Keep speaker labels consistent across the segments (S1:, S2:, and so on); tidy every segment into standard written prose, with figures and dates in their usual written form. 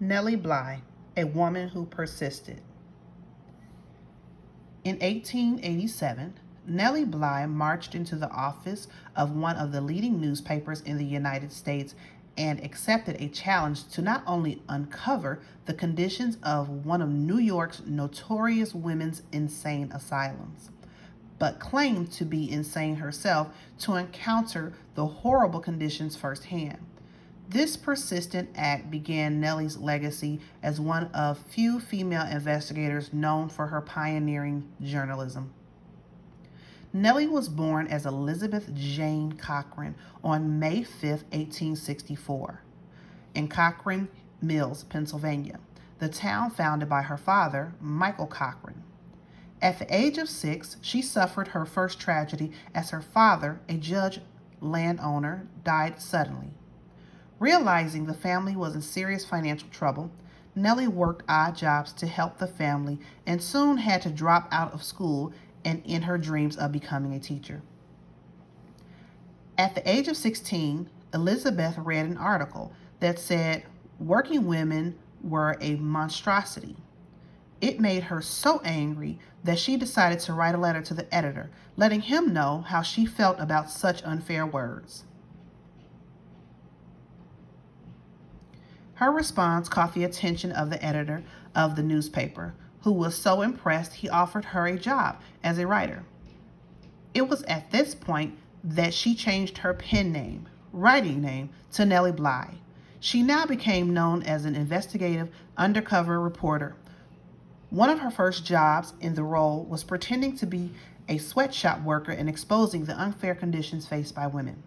S1: Nellie Bly, a woman who persisted. In 1887, Nellie Bly marched into the office of one of the leading newspapers in the United States and accepted a challenge to not only uncover the conditions of one of New York's notorious women's insane asylums, but claimed to be insane herself to encounter the horrible conditions firsthand. This persistent act began Nellie's legacy as one of few female investigators known for her pioneering journalism. Nellie was born as Elizabeth Jane Cochran on May 5, 1864, in Cochran Mills, Pennsylvania, the town founded by her father, Michael Cochran. At the age of 6, she suffered her first tragedy as her father, a judge landowner, died suddenly. Realizing the family was in serious financial trouble, Nellie worked odd jobs to help the family and soon had to drop out of school and in her dreams of becoming a teacher. At the age of 16, Elizabeth read an article that said working women were a monstrosity. It made her so angry that she decided to write a letter to the editor, letting him know how she felt about such unfair words. Her response caught the attention of the editor of the newspaper, who was so impressed he offered her a job as a writer. It was at this point that she changed her writing name, to Nellie Bly. She now became known as an investigative undercover reporter. One of her first jobs in the role was pretending to be a sweatshop worker and exposing the unfair conditions faced by women.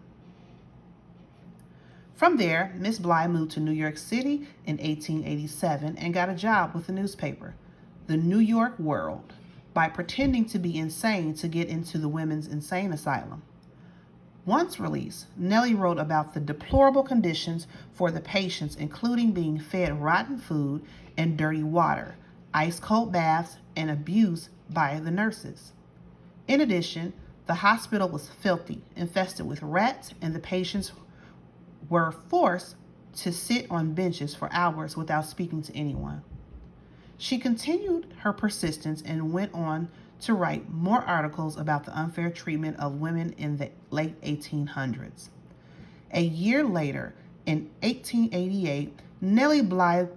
S1: From there, Miss Bly moved to New York City in 1887 and got a job with the newspaper, the New York World, by pretending to be insane to get into the women's insane asylum. Once released, Nellie wrote about the deplorable conditions for the patients, including being fed rotten food and dirty water, ice-cold baths, and abuse by the nurses. In addition, the hospital was filthy, infested with rats, and the patients were forced to sit on benches for hours without speaking to anyone. She continued her persistence and went on to write more articles about the unfair treatment of women in the late 1800s. A year later, in 1888, Nellie Bly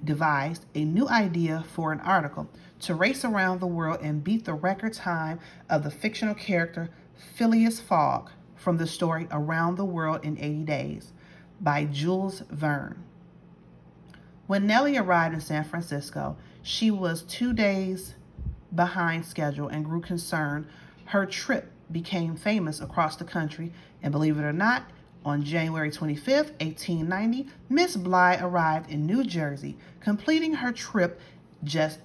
S1: devised a new idea for an article to race around the world and beat the record time of the fictional character Phileas Fogg from the story Around the World in 80 Days by Jules Verne. When Nellie arrived in San Francisco, she was 2 days behind schedule and grew concerned. Her trip became famous across the country, and believe it or not, on January 25, 1890, Miss Bly arrived in New Jersey, completing her trip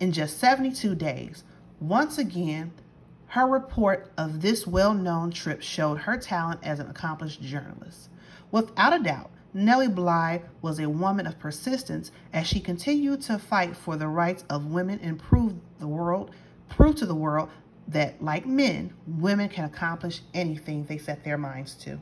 S1: in just 72 days. Once again, her report of this well-known trip showed her talent as an accomplished journalist. Without a doubt, Nellie Bly was a woman of persistence as she continued to fight for the rights of women and prove to the world that, like men, women can accomplish anything they set their minds to.